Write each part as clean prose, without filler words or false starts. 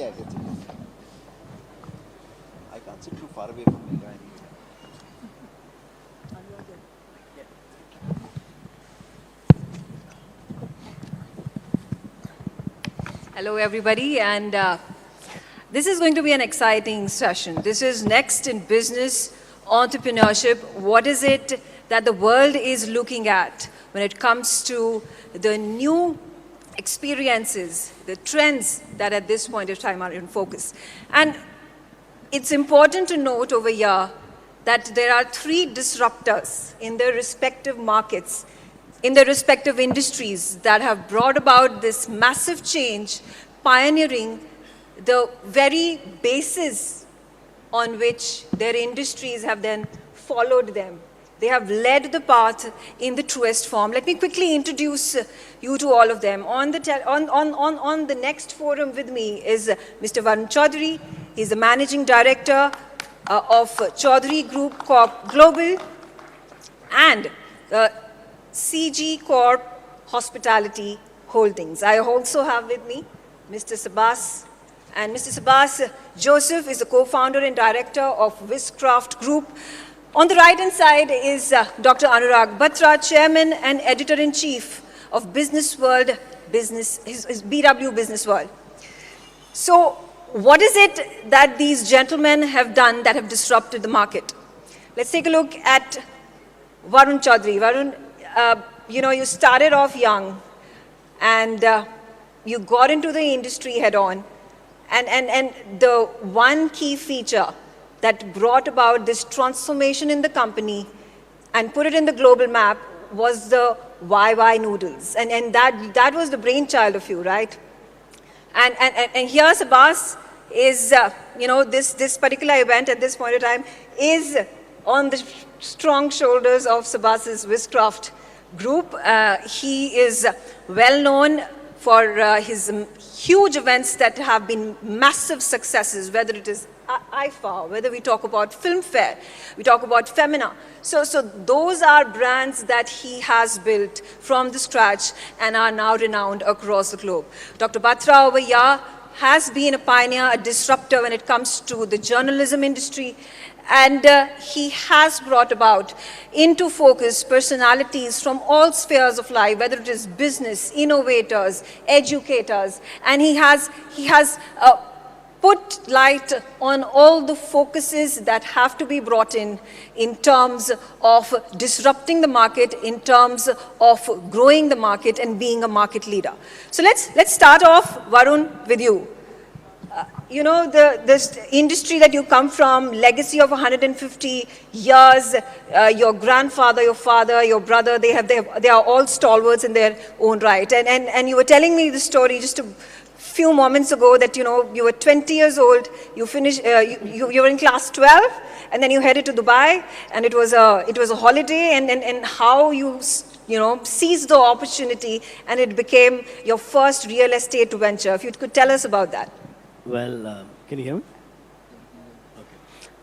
Yeah, that's it. I can't sit too far away from Megha anyway. Hello, everybody, and this is going to be an exciting session. This is Next in Business Entrepreneurship. What is it that the world is looking at when it comes to the new experiences, the trends that at this point of time are in focus? And it's important to note over here that there are 3 disruptors in their respective markets, in their respective industries, that have brought about this massive change, pioneering the very basis on which their industries have then followed them. They have led the path in the truest form. Let me quickly introduce you to all of them. On the next forum with me is Mr. Varun Chaudhary. He's the Managing Director of Chaudhary Group Corp Global and CG Corp Hospitality Holdings. I also have with me Mr. Sabbas, and Mr. Sabbas Joseph is the co-founder and director of Wishcraft Group. On the right-hand side is Dr. Anurag Batra, chairman and editor-in-chief of Business World, is BW Business World. So, what is it that these gentlemen have done that have disrupted the market? Let's take a look at Varun Chaudhary. Varun, you started off young and you got into the industry head on. And the one key feature that brought about this transformation in the company and put it in the global map was the YY noodles. And that was the brainchild of you, right? And here Sabbas is, this particular event at this point in time is on the strong shoulders of Sabbas's Wishcraft Group. He is well known for his huge events that have been massive successes, whether it is IFA, whether we talk about Filmfare, we talk about Femina. So those are brands that he has built from the scratch and are now renowned across the globe. Dr. Batra over here has been a pioneer, a disruptor when it comes to the journalism industry, and he has brought about into focus personalities from all spheres of life, whether it is business, innovators, educators, and he has put light on all the focuses that have to be brought in terms of disrupting the market, in terms of growing the market and being a market leader. So let's start off, Varun, with you. This industry that you come from, legacy of 150 years, your grandfather, your father, your brother, they are all stalwarts in their own right. And you were telling me the story just a few moments ago that, you were 20 years old, you finished, you were in class 12, and then you headed to Dubai, and it was a holiday, and how you seized the opportunity, and it became your first real estate venture. If you could tell us about that. Well, can you hear me?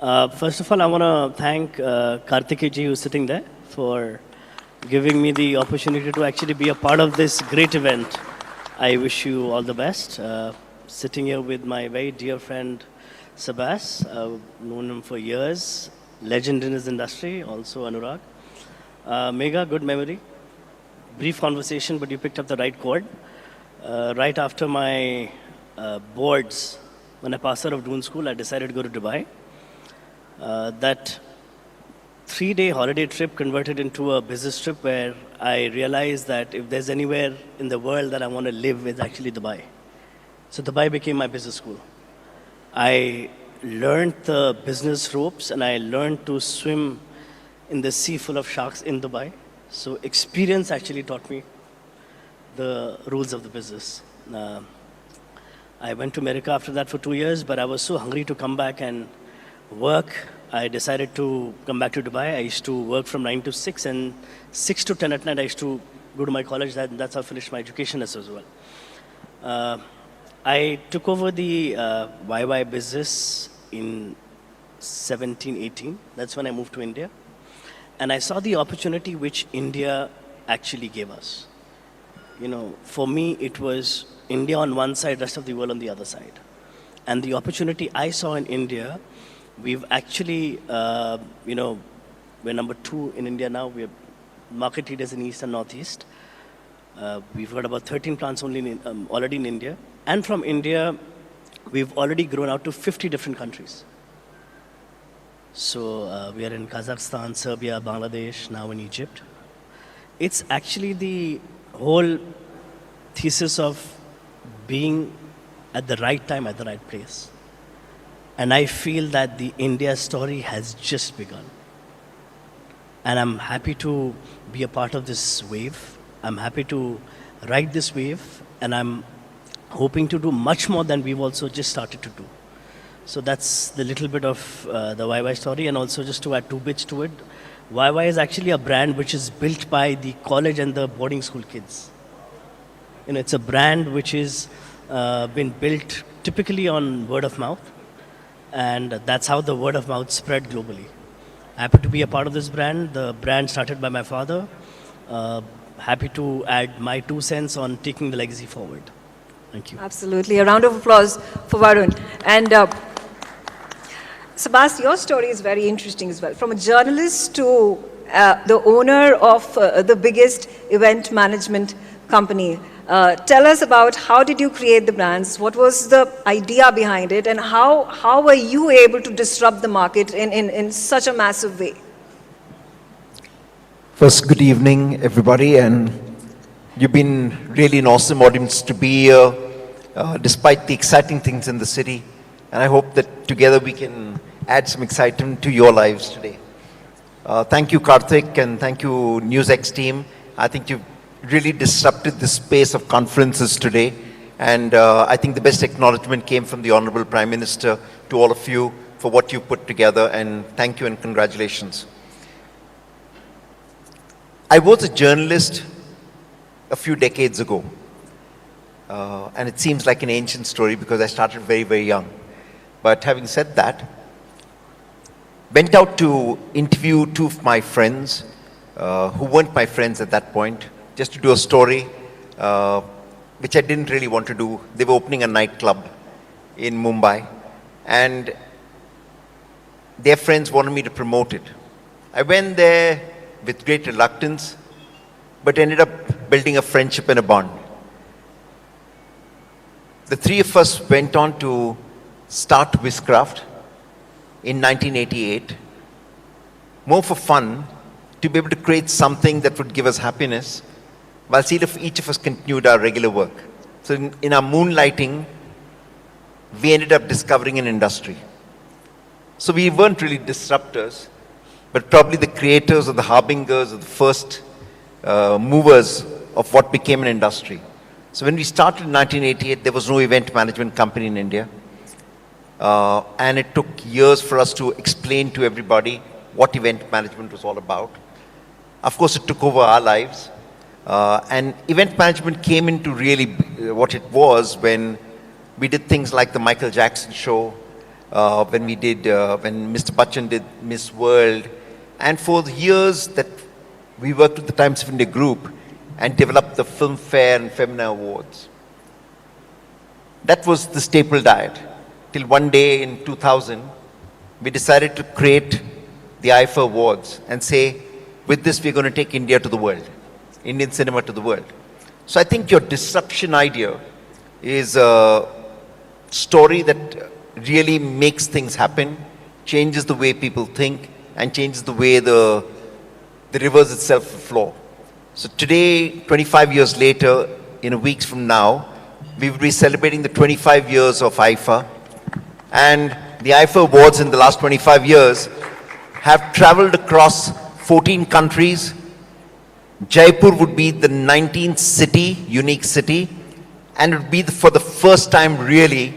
Okay. First of all, I want to thank Kartikeji, who's sitting there, for giving me the opportunity to actually be a part of this great event. I wish you all the best. Sitting here with my very dear friend, Sabbas. I've known him for years. Legend in his industry, also Anurag. Megha, good memory. Brief conversation, but you picked up the right chord. Right after my boards, when I passed out of Doon School, I decided to go to Dubai. That 3-day holiday trip converted into a business trip where I realized that if there's anywhere in the world that I want to live, it's actually Dubai. So Dubai became my business school. I learned the business ropes and I learned to swim in the sea full of sharks in Dubai. So experience actually taught me the rules of the business. I went to America after that for 2 years, but I was so hungry to come back and work. I decided to come back to Dubai. I used to work from 9 to 6, and 6 to 10 at night I used to go to my college. That's how I finished my education as well. I took over the YY business in 17, 18. That's when I moved to India. And I saw the opportunity which India actually gave us. For me, it was India on one side, rest of the world on the other side. And the opportunity I saw in India, we've actually, we're number 2 in India now. We're market leaders in East and Northeast. We've got about 13 plants already in India. And from India, we've already grown out to 50 different countries. So we are in Kazakhstan, Serbia, Bangladesh, now in Egypt. It's actually the whole thesis of being at the right time, at the right place. And I feel that the India story has just begun. And I'm happy to be a part of this wave. I'm happy to ride this wave, and I'm hoping to do much more than we've also just started to do. So that's the little bit of the YY story, and also just to add 2 bits to it, YY is actually a brand which is built by the college and the boarding school kids. It's a brand which is been built typically on word of mouth, and that's how the word of mouth spread globally. Happy to be a part of this brand. The brand started by my father. Happy to add my 2 cents on taking the legacy forward. Thank you. Absolutely. A round of applause for Varun. And Sabbas, your story is very interesting as well. From a journalist to the owner of the biggest event management company. Tell us about how did you create the brands? What was the idea behind it? And how were you able to disrupt the market in such a massive way? First, good evening, everybody, and you've been really an awesome audience to be here, despite the exciting things in the city. And I hope that together we can add some excitement to your lives today. Thank you, Karthik, and thank you, NewsX team. I think you've really disrupted the space of conferences today. And I think the best acknowledgement came from the Honorable Prime Minister to all of you for what you put together. And thank you and congratulations. I was a journalist a few decades ago. And it seems like an ancient story because I started very, very young. But having said that, went out to interview 2 of my friends who weren't my friends at that point, just to do a story, which I didn't really want to do. They were opening a nightclub in Mumbai, and their friends wanted me to promote it. I went there with great reluctance, but ended up building a friendship and a bond. The 3 of us went on to start Wizcraft in 1988, more for fun, to be able to create something that would give us happiness, while each of us continued our regular work. So in our moonlighting, we ended up discovering an industry. So we weren't really disruptors, but probably the creators or the harbingers or the first movers of what became an industry. So when we started in 1988, there was no event management company in India. And it took years for us to explain to everybody what event management was all about. Of course, it took over our lives. And event management came into really what it was when we did things like the Michael Jackson show, when Mr. Bachchan did Miss World. And for the years that we worked with the Times of India group and developed the Filmfare and Femina Awards. That was the staple diet. Till one day in 2000, we decided to create the IFA Awards and say, with this, we're going to take India to the world, Indian cinema to the world. So I think your disruption idea is a story that really makes things happen, changes the way people think, and changes the way the rivers itself flow. So today, 25 years later, in a week from now, we will be celebrating the 25 years of IFA. And the IFA Awards in the last 25 years have traveled across 14 countries. Jaipur would be the 19th city, unique city, and it would be for the first time really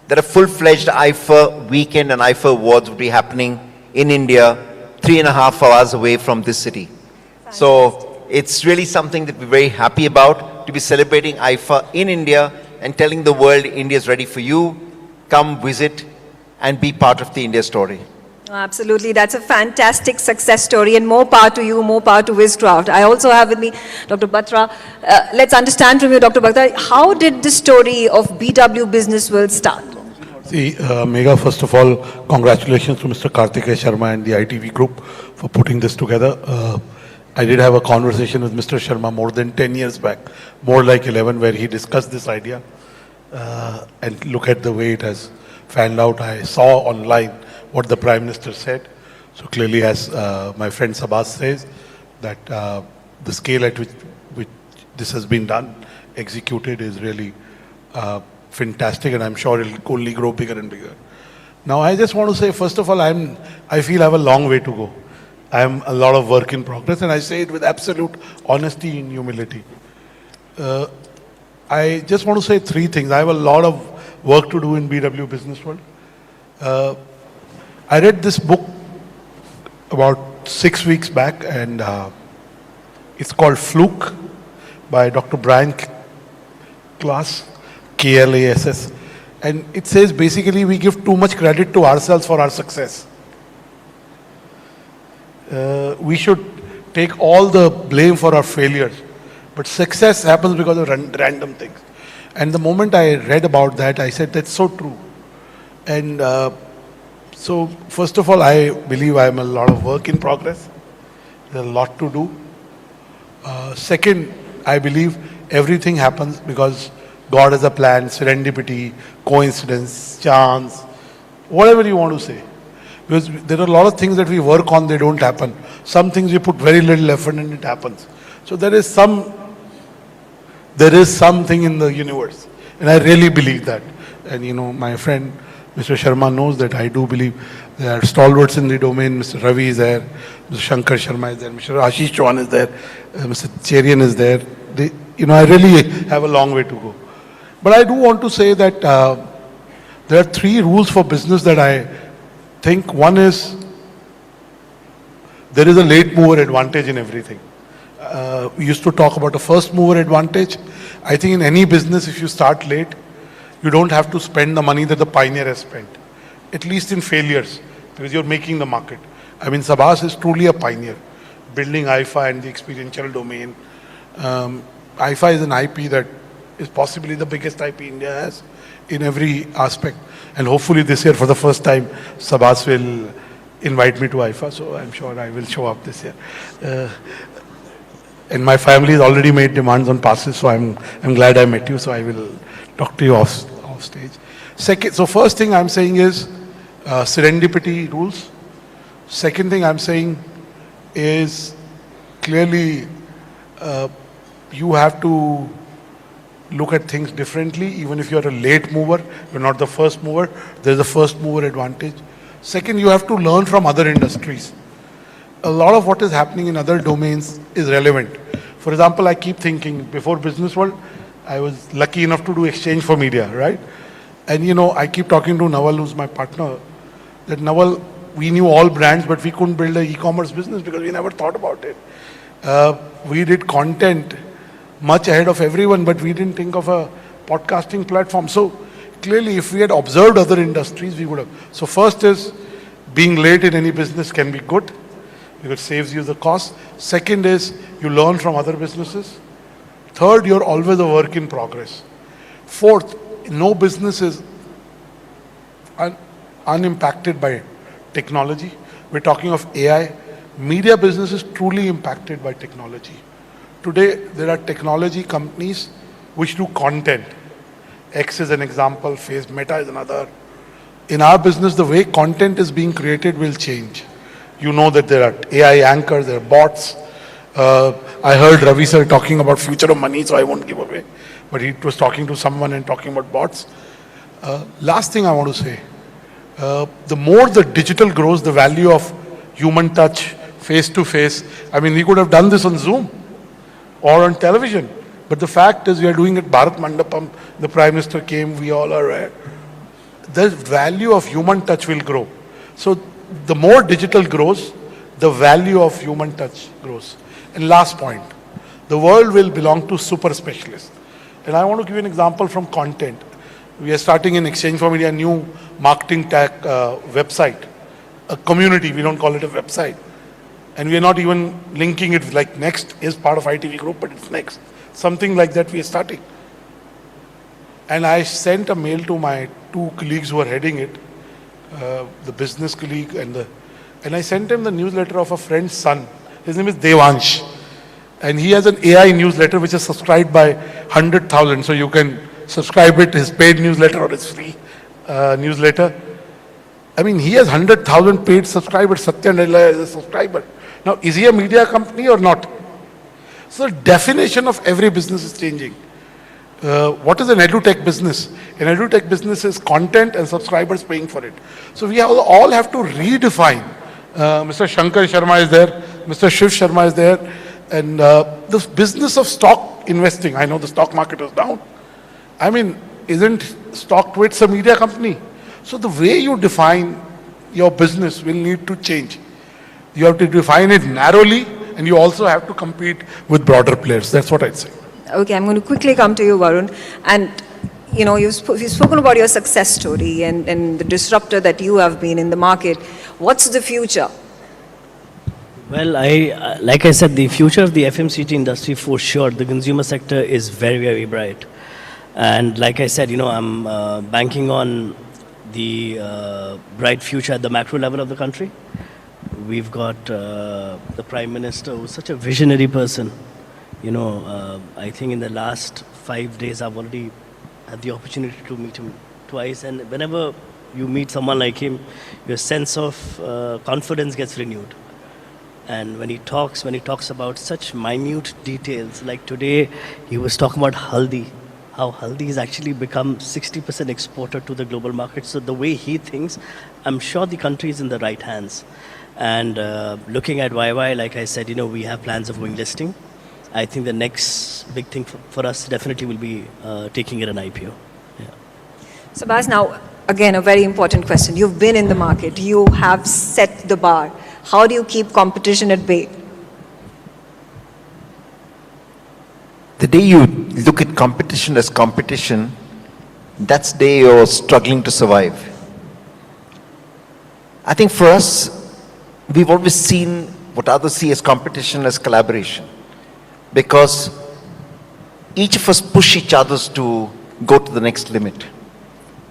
that a full-fledged IFA weekend and IFA Awards would be happening in India, 3.5 hours away from this city. So it's really something that we're very happy about, to be celebrating IFA in India and telling the world India is ready for you. Come visit and be part of the India story. Absolutely, that's a fantastic success story, and more power to you, more power to Wizcraft. I also have with me Dr. Batra. Let's understand from you, Dr. Batra, how did the story of BW Business World start? Megha, first of all, congratulations to Mr. Karthikeya Sharma and the ITV group for putting this together. I did have a conversation with Mr. Sharma more than 10 years back, more like 11, where he discussed this idea. And look at the way it has fanned out. I saw online what the Prime Minister said. So clearly, as my friend Sabbas says, that the scale at which this has been done, executed, is really fantastic, and I'm sure it'll only grow bigger and bigger. Now, I just want to say, first of all, I feel I have a long way to go. I am a lot of work in progress, and I say it with absolute honesty and humility. I just want to say three things. I have a lot of work to do in BW Business World. I read this book about 6 weeks back, and it's called Fluke by Dr. Brian Klass, Klass. And it says basically we give too much credit to ourselves for our success. We should take all the blame for our failures. But success happens because of random things. And the moment I read about that, I said, that's so true. And so, first of all, I believe I am a lot of work in progress. There's a lot to do. Second, I believe everything happens because God has a plan, serendipity, coincidence, chance, whatever you want to say. Because there are a lot of things that we work on, they don't happen. Some things we put very little effort and it happens. So there is something in the universe. And I really believe that. And you know, my friend Mr. Sharma knows that I do believe there are stalwarts in the domain. Mr. Ravi is there, Mr. Shankar Sharma is there, Mr. Ashish Chauhan is there, Mr. Cherian is there. I really have a long way to go. But I do want to say that there are three rules for business that I think. One is there is a late mover advantage in everything. We used to talk about a first mover advantage. I think in any business, if you start late, you don't have to spend the money that the pioneer has spent, at least in failures, because you're making the market. I mean, Sabbas is truly a pioneer, building IFA and the experiential domain. IFA is an IP that is possibly the biggest IP India has in every aspect. And hopefully this year, for the first time, Sabbas will invite me to IFA, so I'm sure I will show up this year. And my family has already made demands on passes, so I'm glad I met you, so I will talk to you off stage. So first thing I'm saying is serendipity rules. Second thing I'm saying is clearly you have to look at things differently. Even if you're a late mover, you're not the first mover, there's a first mover advantage. Second, you have to learn from other industries. A lot of what is happening in other domains is relevant. For example, I keep thinking, before Business World, I was lucky enough to do exchange for media, right? And I keep talking to Naval, who's my partner, that Naval, we knew all brands, but we couldn't build an e-commerce business because we never thought about it. We did content much ahead of everyone, but we didn't think of a podcasting platform. So clearly, if we had observed other industries, we would have. So first is, being late in any business can be good, because it saves you the cost. Second is, you learn from other businesses. Third, you're always a work in progress. Fourth, no business is unimpacted by technology. We're talking of AI. Media business is truly impacted by technology. Today, there are technology companies which do content. X is an example, Meta is another. In our business, the way content is being created will change. You know that there are AI anchors, there are bots. I heard Ravi sir talking about future of money, so I won't give away. But he was talking to someone and talking about bots. Last thing I want to say, the more the digital grows, the value of human touch, face-to-face. I mean, we could have done this on Zoom or on television. But the fact is, we are doing it Bharat Mandapam. The Prime Minister came, we all are there. The value of human touch will grow. So the more digital grows, the value of human touch grows. And last point, the world will belong to super specialists. And I want to give you an example from content. We are starting in Exchange for Media a new marketing tech website, a community, we don't call it a website. And we are not even linking it like Next is part of ITV Group, but it's Next. Something like that we are starting. And I sent a mail to my two colleagues who are heading it, the business colleague and I sent him the newsletter of a friend's son. His name is Devansh. And he has an AI newsletter which is subscribed by 100,000. So you can subscribe it, his paid newsletter or his free newsletter. I mean, he has 100,000 paid subscribers. Satya Nadella is a subscriber. Now, is he a media company or not? So the definition of every business is changing. What is an edutech business? An edutech business is content and subscribers paying for it. So we all have to redefine. Mr. Shankar Sharma is there, Mr. Shiv Sharma is there, and this business of stock investing. I know the stock market is down. I mean, isn't StockTwits a media company? So the way you define your business will need to change. You have to define it narrowly, and you also have to compete with broader players. That's what I'd say. Okay, I'm going to quickly come to you, Varun. And, you know, you've spoken about your success story and the disruptor that you have been in the market. What's the future? Well, like I said, the future of the FMCG industry, for sure, the consumer sector is very, very bright. And like I said, you know, I'm banking on the bright future at the macro level of the country. We've got the Prime Minister, who's such a visionary person. You know, I think in the last 5 days, I've already had the opportunity to meet him twice. And whenever you meet someone like him, your sense of confidence gets renewed. And when he talks about such minute details, like today, he was talking about haldi, how haldi has actually become 60% exporter to the global market. So the way he thinks, I'm sure the country is in the right hands. And looking at YY, like I said, you know, we have plans of going listing. I think the next big thing for us definitely will be taking it an IPO. Yeah. Sabbas, now, again, a very important question. You've been in the market. You have set the bar. How do you keep competition at bay? The day you look at competition as competition, that's the day you're struggling to survive. I think for us, we've always seen what others see as competition as collaboration. Because each of us push each other's to go to the next limit.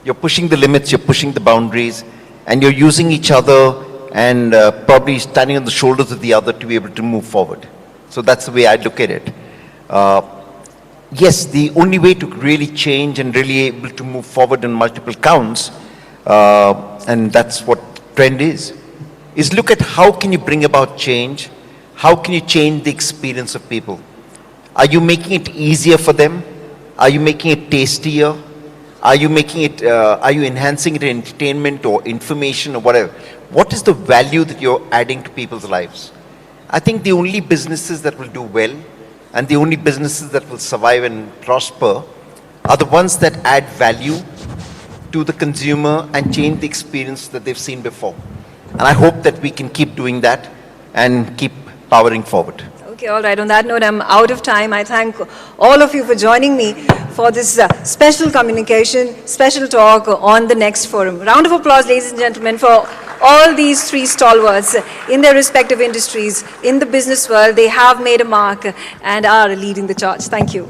You're pushing the limits, you're pushing the boundaries, and you're using each other and probably standing on the shoulders of the other to be able to move forward. So that's the way I look at it. Yes, the only way to really change and really able to move forward in multiple counts, and that's what trend is look at how can you bring about change, how can you change the experience of people. Are you making it easier for them? Are you making it tastier? Are you making it, are you enhancing it in entertainment or information or whatever? What is the value that you're adding to people's lives? I think the only businesses that will do well and the only businesses that will survive and prosper are the ones that add value to the consumer and change the experience that they've seen before. And I hope that we can keep doing that and keep powering forward. Okay, all right. On that note, I'm out of time. I thank all of you for joining me for this special communication, special talk on the next forum. Round of applause, ladies and gentlemen, for all these three stalwarts in their respective industries, in the business world. They have made a mark and are leading the charge. Thank you.